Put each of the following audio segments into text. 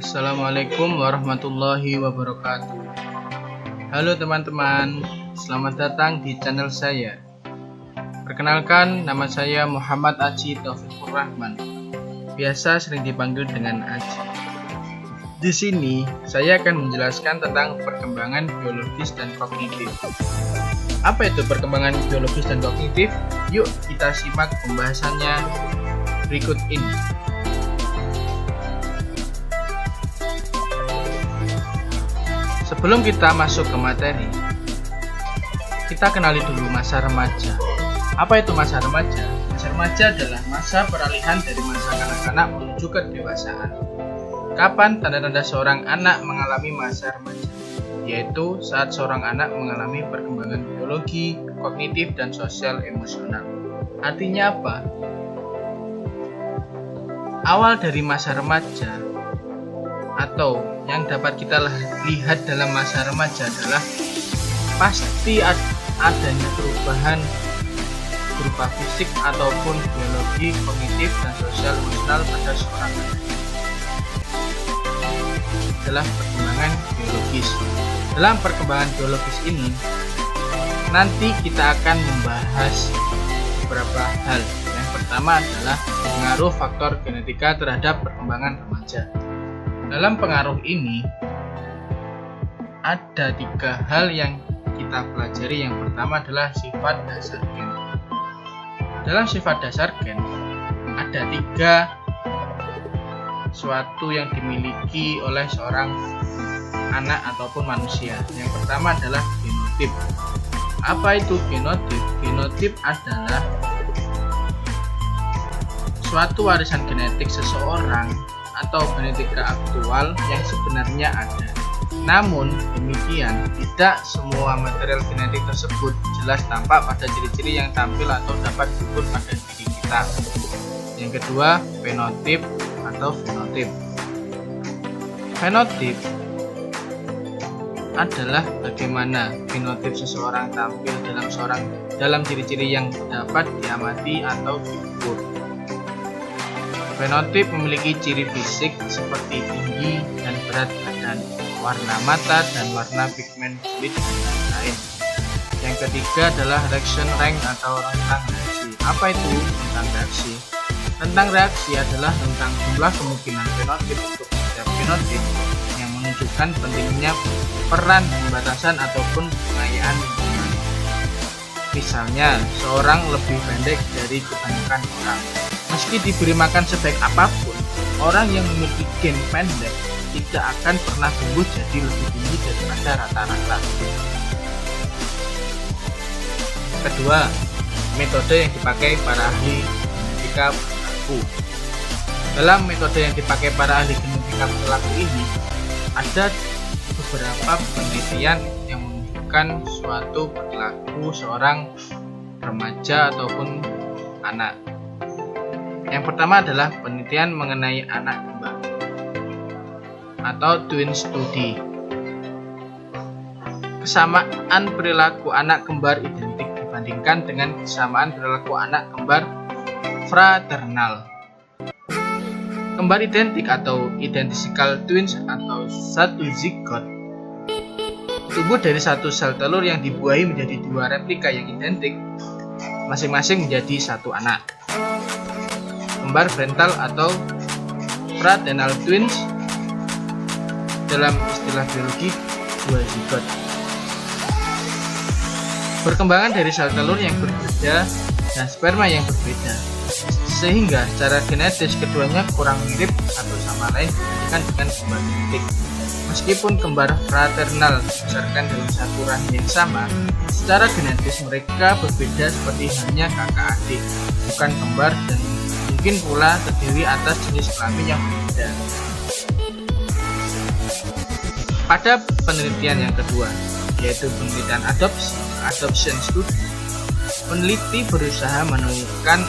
Assalamualaikum warahmatullahi wabarakatuh. Halo teman-teman, selamat datang di channel saya. Perkenalkan, nama saya Muhammad Aji Taufikur Rahman. Biasa sering dipanggil dengan Aji. Di sini saya akan menjelaskan tentang perkembangan biologis dan kognitif. Apa itu perkembangan biologis dan kognitif? Yuk kita simak pembahasannya berikut ini. Sebelum kita masuk ke materi, kita kenali dulu masa remaja. Apa itu masa remaja? Masa remaja adalah masa peralihan dari masa kanak-kanak menuju kedewasaan. Kapan tanda-tanda seorang anak mengalami masa remaja? Yaitu saat seorang anak mengalami perkembangan biologi, kognitif, dan sosial emosional. Artinya apa? Awal dari masa remaja atau yang dapat kita lihat dalam masa remaja adalah pasti adanya perubahan berupa fisik ataupun biologi, kognitif, dan sosial emosional pada seorang anak. Adalah perkembangan biologis. Dalam perkembangan biologis ini nanti kita akan membahas beberapa hal. Yang pertama adalah pengaruh faktor genetika terhadap perkembangan remaja. Dalam pengaruh ini ada 3 hal yang kita pelajari. Yang pertama adalah sifat dasar gen. Dalam sifat dasar gen ada 3 suatu yang dimiliki oleh seorang anak ataupun manusia. Yang pertama adalah genotip. Apa itu genotip? Genotip adalah suatu warisan genetik seseorang atau genetika aktual yang sebenarnya ada. Namun demikian, tidak semua material genetik tersebut jelas tampak pada ciri-ciri yang tampil atau dapat diukur pada diri kita. Yang kedua, fenotip atau fenotip. Fenotip adalah bagaimana fenotip seseorang tampil dalam ciri-ciri yang dapat diamati atau diukur. Fenotip memiliki ciri fisik seperti tinggi dan berat badan, warna mata dan warna pigmen kulit, dan lain-lain. Yang ketiga adalah reaction range atau rentang reaksi. Apa itu rentang reaksi? Rentang reaksi adalah rentang jumlah kemungkinan fenotip untuk setiap fenotip yang menunjukkan pentingnya peran pembatasan ataupun pengayaan lingkungan. Misalnya, seorang lebih pendek dari kebanyakan orang. Meski diberi makan sebaik apapun, orang yang memiliki gen pendek tidak akan pernah tumbuh jadi lebih tinggi daripada rata-rata. Kedua, metode yang dipakai para ahli genetika perilaku. Dalam metode yang dipakai para ahli genetika perilaku ini, ada beberapa penelitian yang menunjukkan suatu perilaku seorang remaja ataupun anak. Yang pertama adalah penelitian mengenai anak kembar atau twin study. Kesamaan perilaku anak kembar identik dibandingkan dengan kesamaan perilaku anak kembar fraternal. Kembar identik atau identical twins atau satu zigot tumbuh dari satu sel telur yang dibuahi menjadi 2 replika yang identik, masing-masing menjadi satu anak. Kembar fraternal atau fraternal twins dalam istilah biologi 2 zigot. Perkembangan dari sel telur yang berbeda dan sperma yang berbeda, sehingga secara genetis keduanya kurang mirip satu sama lain dibandingkan dengan kembar genetik. Meskipun kembar fraternal dibesarkan dalam satu rahim yang sama, secara genetis mereka berbeda seperti halnya kakak adik, bukan kembar, dan mungkin pula terdiri atas jenis kelamin yang berbeda. Pada penelitian yang kedua, yaitu penelitian adoption study, peneliti berusaha menemukan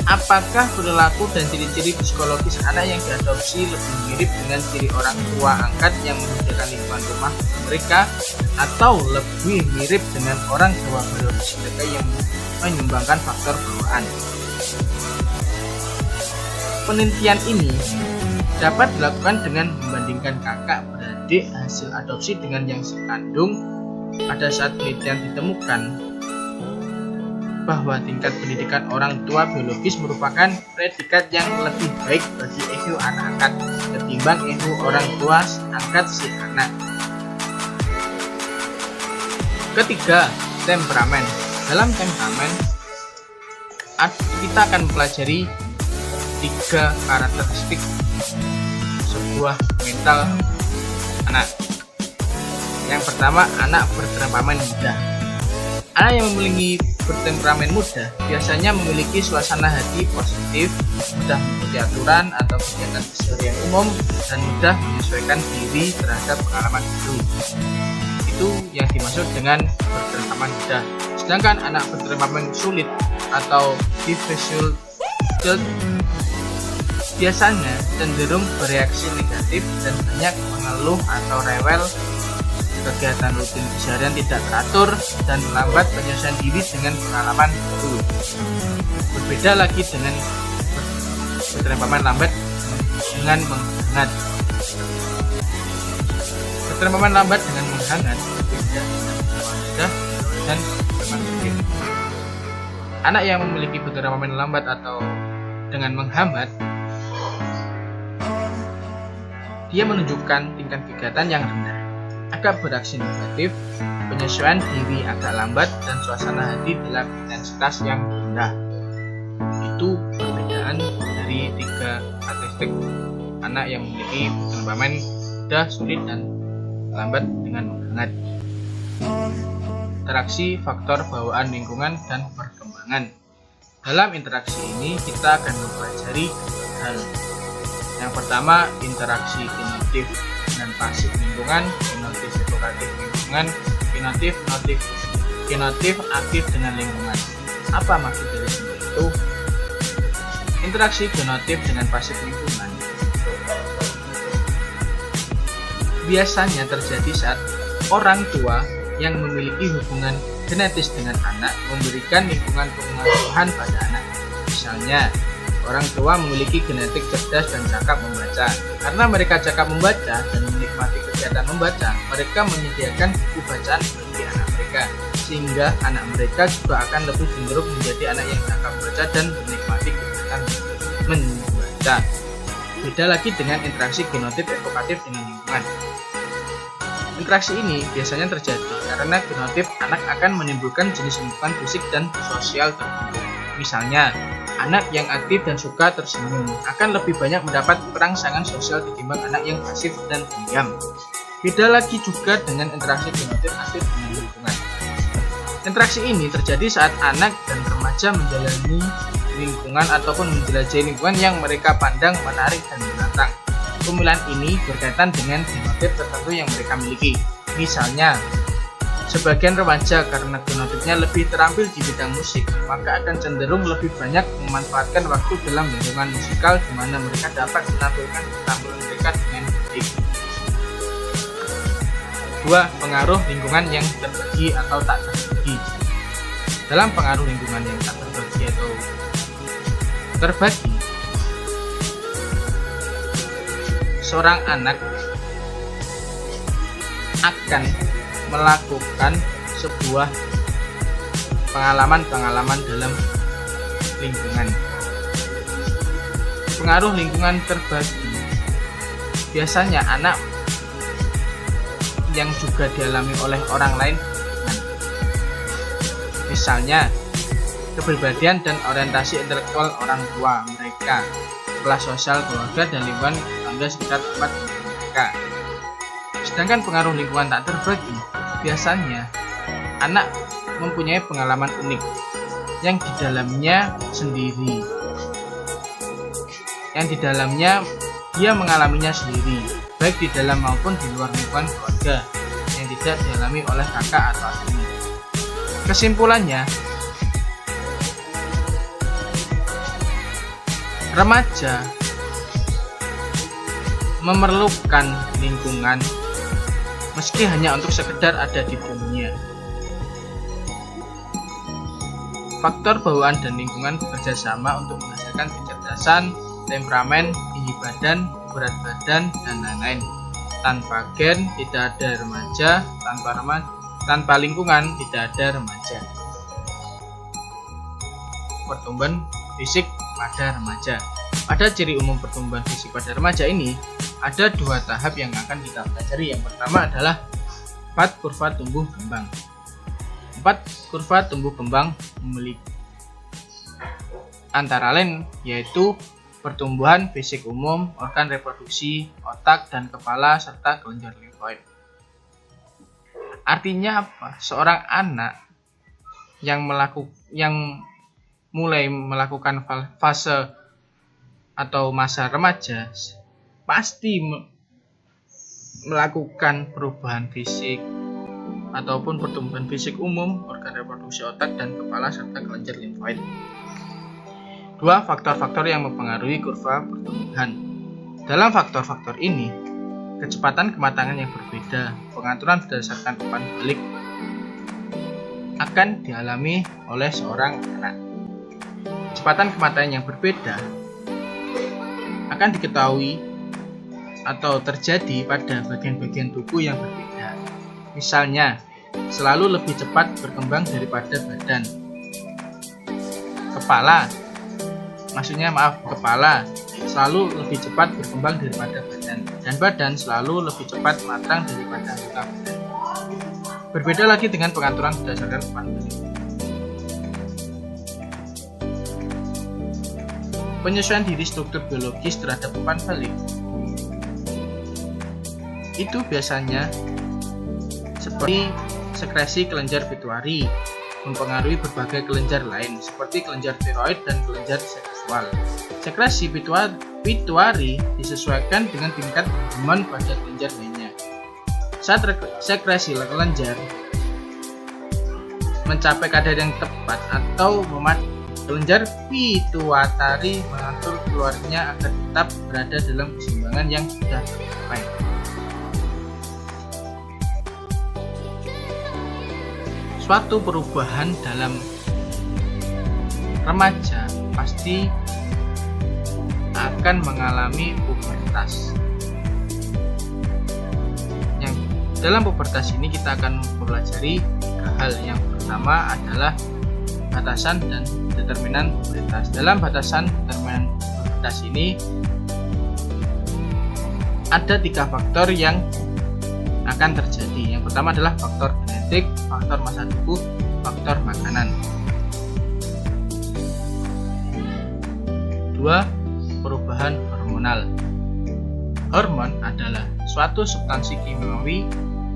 apakah perilaku dan ciri-ciri psikologis anak yang diadopsi lebih mirip dengan ciri orang tua angkat yang menyediakan lingkungan rumah mereka, atau lebih mirip dengan orang tua biologis mereka yang menyumbangkan faktor bawaan. Penelitian ini dapat dilakukan dengan membandingkan kakak beradik hasil adopsi dengan yang sekandung. Pada saat penelitian ditemukan bahwa tingkat pendidikan orang tua biologis merupakan predikat yang lebih baik bagi EQ anak angkat ketimbang EQ orang tua angkat si anak. Ketiga, temperamen. Dalam temperamen kita akan mempelajari 3 karakteristik sebuah mental anak. Yang pertama, anak bertemperamen mudah. Anak yang memiliki bertemperamen mudah biasanya memiliki suasana hati positif, mudah mengikuti aturan atau kegiatan keseharian umum, dan mudah menyesuaikan diri terhadap pengalaman baru. Itu yang dimaksud dengan bertemperamen mudah. Sedangkan anak bertemperamen sulit atau difficult biasanya cenderung bereaksi negatif dan banyak mengeluh atau rewel, kegiatan rutin keseharian tidak teratur, dan lambat penyesuaian diri dengan pengalaman baru. Berbeda lagi dengan bertemperamen lambat dengan menghangat. Bertemperamen lambat dengan menghangat berbeda mudah dan bermanfaat. Anak yang memiliki bertemperamen lambat atau dengan menghambat, dia menunjukkan tingkat kegiatan yang rendah, agak beraksi negatif, penyesuaian diri agak lambat, dan suasana hati dalam intensitas yang rendah. Itu perbedaan dari 3 karakteristik anak yang memiliki bertemperamen mudah, sulit, dan lambat dengan menghangat. Interaksi, faktor bawaan lingkungan, dan perkembangan. Dalam interaksi ini kita akan mempelajari hal. Yang pertama, interaksi kognitif dengan pasif lingkungan, kognitif edukatif lingkungan, kognitif aktif dengan lingkungan. Apa maksud dari semua itu? Interaksi kognitif dengan pasif lingkungan biasanya terjadi saat orang tua yang memiliki hubungan genetis dengan anak memberikan lingkungan pengasuhan pada anak. Misalnya, orang tua memiliki genetik cerdas dan cakap membaca. Karena mereka cakap membaca dan menikmati kegiatan membaca, mereka menyediakan buku bacaan bagi anak mereka, sehingga anak mereka juga akan lebih cenderung menjadi anak yang cakap membaca dan menikmati kegiatan membaca. Beda lagi dengan interaksi genotip edukatif dengan lingkungan. Interaksi ini biasanya terjadi karena genotip anak akan menimbulkan jenis lingkungan fisik dan sosial tertentu. Misalnya, anak yang aktif dan suka tersenyum akan lebih banyak mendapat perangsangan sosial ketimbang anak yang pasif dan pendiam. Beda lagi juga dengan interaksi genotip aktif dengan lingkungan. Interaksi ini terjadi saat anak dan remaja menjalani lingkungan ataupun menjelajahi lingkungan yang mereka pandang menarik dan menantang. Pemilihan ini berkaitan dengan genotip tertentu yang mereka miliki. Misalnya, sebagian remaja karena genotipnya lebih terampil di bidang musik, maka akan cenderung lebih banyak memanfaatkan waktu dalam lingkungan musikal di mana mereka dapat menampilkan keterampilan mereka dengan baik. 2. Pengaruh lingkungan yang terbagi atau tak terbagi. Dalam pengaruh lingkungan yang tak terbagi atau terbagi, seorang anak akan melakukan sebuah pengalaman-pengalaman dalam lingkungan. Pengaruh lingkungan terbagi biasanya anak yang juga dialami oleh orang lain. Misalnya, kepribadian dan orientasi intelektual orang tua mereka, kelas sosial keluarga, dan lingkungan tetangga sekitar tempat mereka. Sedangkan pengaruh lingkungan tak terbagi, biasanya anak mempunyai pengalaman unik yang di dalamnya sendiri, yang di dalamnya dia mengalaminya sendiri, baik di dalam maupun di luar lingkungan keluarga, yang tidak dialami oleh kakak atau adik. Kesimpulannya, remaja memerlukan lingkungan meski hanya untuk sekedar ada di dunia. Faktor bawaan dan lingkungan bekerja sama untuk menghasilkan kecerdasan, temperamen, tinggi badan, berat badan, dan lain-lain. Tanpa gen tidak ada remaja, tanpa lingkungan tidak ada remaja. Pertumbuhan fisik pada remaja. Pada ciri umum pertumbuhan fisik pada remaja ini, ada 2 tahap yang akan kita pelajari. Yang pertama adalah 4 kurva tumbuh kembang. 4 kurva tumbuh kembang memiliki antara lain yaitu pertumbuhan fisik umum, organ reproduksi, otak dan kepala, serta kelenjar limfoid. Artinya apa? Seorang anak yang mulai melakukan fase atau masa remaja pasti melakukan perubahan fisik ataupun pertumbuhan fisik umum, organ reproduksi otak dan kepala serta kelenjar limfoid. 2 faktor-faktor yang mempengaruhi kurva pertumbuhan. Dalam faktor-faktor ini, kecepatan kematangan yang berbeda, pengaturan berdasarkan umpan balik akan dialami oleh seorang anak. Kecepatan kematangan yang berbeda akan diketahui atau terjadi pada bagian-bagian tubuh yang berbeda. Misalnya, selalu lebih cepat berkembang daripada badan. Kepala selalu lebih cepat berkembang daripada badan, dan badan selalu lebih cepat matang daripada anggota badan. Berbeda lagi dengan pengaturan berdasarkan umpan balik. Penyesuaian diri struktur biologis terhadap umpan balik itu biasanya seperti sekresi kelenjar pituitari mempengaruhi berbagai kelenjar lain seperti kelenjar tiroid dan kelenjar seksual. Sekresi pituitari disesuaikan dengan tingkat hormon pada kelenjar lainnya. Saat sekresi kelenjar mencapai kadar yang tepat atau memadai, kelenjar pituitari mengatur keluarnya agar tetap berada dalam keseimbangan yang sudah tercapai. Suatu perubahan dalam remaja pasti akan mengalami pubertas. Yang dalam pubertas ini kita akan mempelajari 3 hal. Yang pertama adalah batasan dan determinan pubertas. Dalam batasan determinan pubertas ini ada 3 faktor yang akan terjadi. Yang pertama adalah faktor genetik, faktor masa tubuh, faktor makanan. 2. Perubahan hormonal. Hormon adalah suatu substansi kimiawi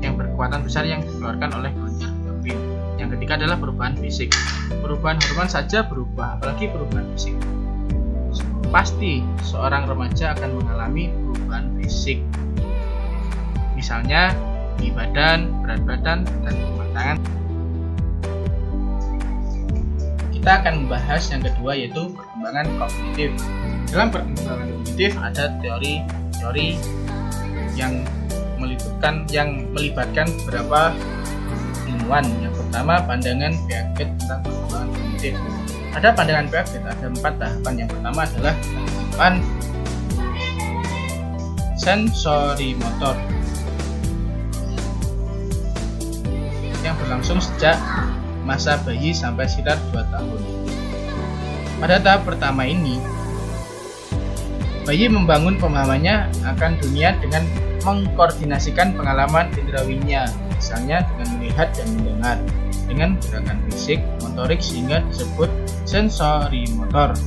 yang berkekuatan besar yang dikeluarkan oleh kelenjar endokrin. Yang ketiga adalah perubahan fisik. Perubahan hormon saja berubah, apalagi perubahan fisik. Pasti seorang remaja akan mengalami perubahan fisik. Misalnya tinggi badan, berat badan, dan kematangan. Kita akan membahas yang kedua yaitu perkembangan kognitif. Dalam perkembangan kognitif ada teori yang melibatkan beberapa ilmuwan. Yang pertama, pandangan Piaget tentang perkembangan kognitif. Ada pandangan Piaget, ada 4 tahapan. Yang pertama adalah tahapan sensorimotor yang berlangsung sejak masa bayi sampai sekitar 2 tahun. Pada tahap pertama ini, bayi membangun pemahamannya akan dunia dengan mengkoordinasikan pengalaman indrawinya, misalnya dengan melihat dan mendengar, dengan gerakan fisik, motorik sehingga disebut sensorimotor.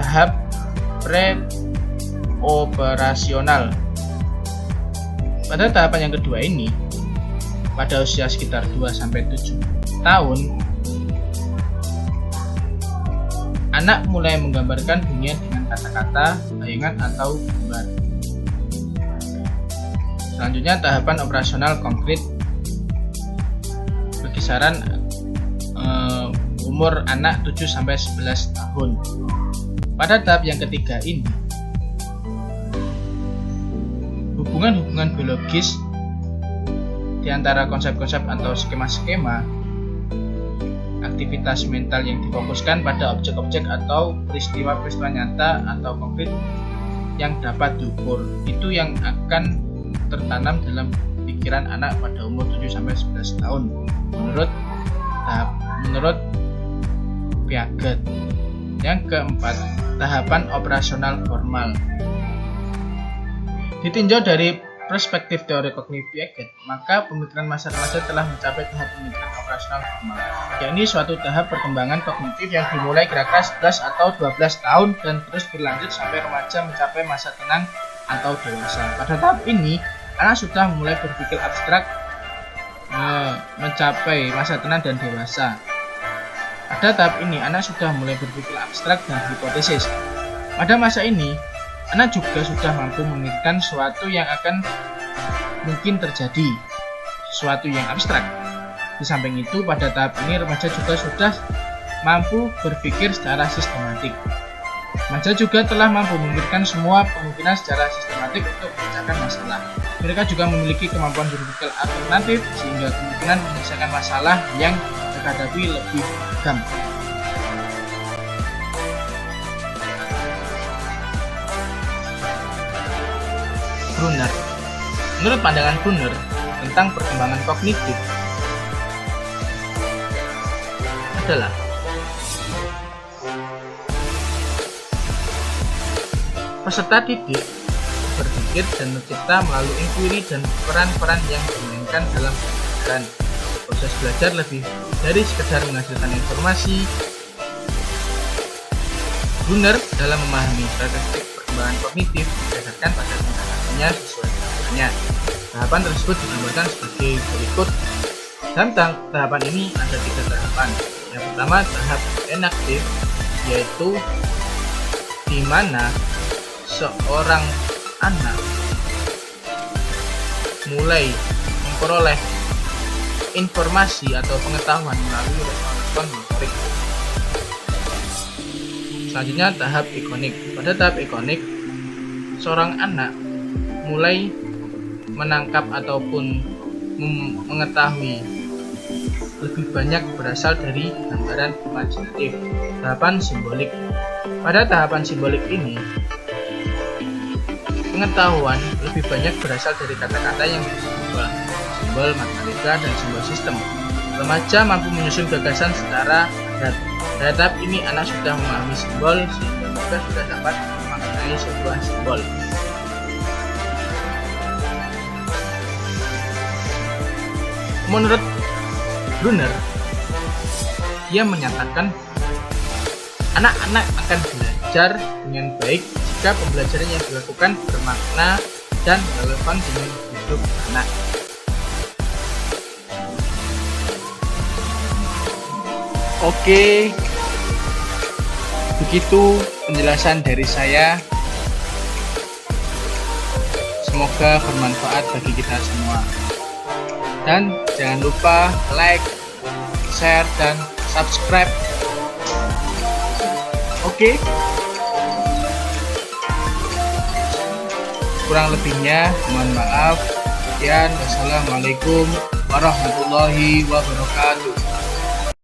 Tahap pre-operasional. Pada tahapan yang kedua ini, pada usia sekitar 2-7 tahun, anak mulai menggambarkan dunia dengan kata-kata, bayangan, atau gambar. Selanjutnya tahapan operasional konkret berkisaran umur anak 7-11 tahun. Pada tahap yang ketiga ini, hubungan-hubungan biologis di antara konsep-konsep atau skema-skema aktivitas mental yang difokuskan pada objek-objek atau peristiwa-peristiwa nyata atau konkret yang dapat diukur. Itu yang akan tertanam dalam pikiran anak pada umur 7-11 tahun menurut Piaget. Yang keempat, tahapan operasional formal. Ditinjau dari perspektif teori kognitif Piaget, maka pemikiran masa remaja telah mencapai tahap pemikiran operasional formal, yakni suatu tahap perkembangan kognitif yang dimulai kira-kira 11 atau 12 tahun dan terus berlanjut sampai remaja mencapai masa tenang atau dewasa. Pada tahap ini, anak sudah mulai berpikir abstrak, mencapai masa tenang dan dewasa. Pada tahap ini, anak sudah mulai berpikir abstrak dan hipotesis. Pada masa ini, anak juga sudah mampu memikirkan sesuatu yang akan mungkin terjadi, sesuatu yang abstrak. Di samping itu, pada tahap ini remaja juga sudah mampu berpikir secara sistematik. Remaja juga telah mampu memikirkan semua kemungkinan secara sistematik untuk memecahkan masalah. Mereka juga memiliki kemampuan berpikir alternatif sehingga kemungkinan menyelesaikan masalah yang terhadapi lebih beragam. Brunner. Menurut pandangan Brunner tentang perkembangan kognitif adalah peserta didik berpikir dan mencipta melalui inquiry dan peran-peran yang dimainkan dalam pembelajaran. Proses belajar lebih dari sekedar menghasilkan informasi. Brunner dalam memahami karakteristik perkembangan kognitif berdasarkan pada tingkatannya sesuai tahapannya. Tahapan tersebut digambarkan sebagai berikut. Dalam tahapan ini ada 3 tahapan. Yang pertama, tahap enaktif, yaitu di mana seorang anak mulai memperoleh informasi atau pengetahuan melalui respon motorik. Selanjutnya, tahap ikonik. Pada tahap ikonik, seorang anak mulai menangkap ataupun mengetahui lebih banyak berasal dari gambaran imajinatif. Tahapan simbolik. Pada tahapan simbolik ini, pengetahuan lebih banyak berasal dari kata-kata yang bersimbol, simbol matematika dan simbol sistem. Remaja mampu menyusun gagasan secara padat. Pada tahap ini, anak sudah memahami simbol sehingga mereka sudah dapat memaknai sebuah simbol. Menurut Brunner, dia menyatakan anak-anak akan belajar dengan baik jika pembelajaran yang dilakukan bermakna dan relevan dengan hidup anak. Oke, begitu penjelasan dari saya. Semoga bermanfaat bagi kita semua. Dan jangan lupa like, share, dan subscribe. Oke. Kurang lebihnya mohon maaf. Wassalamualaikum warahmatullahi wabarakatuh.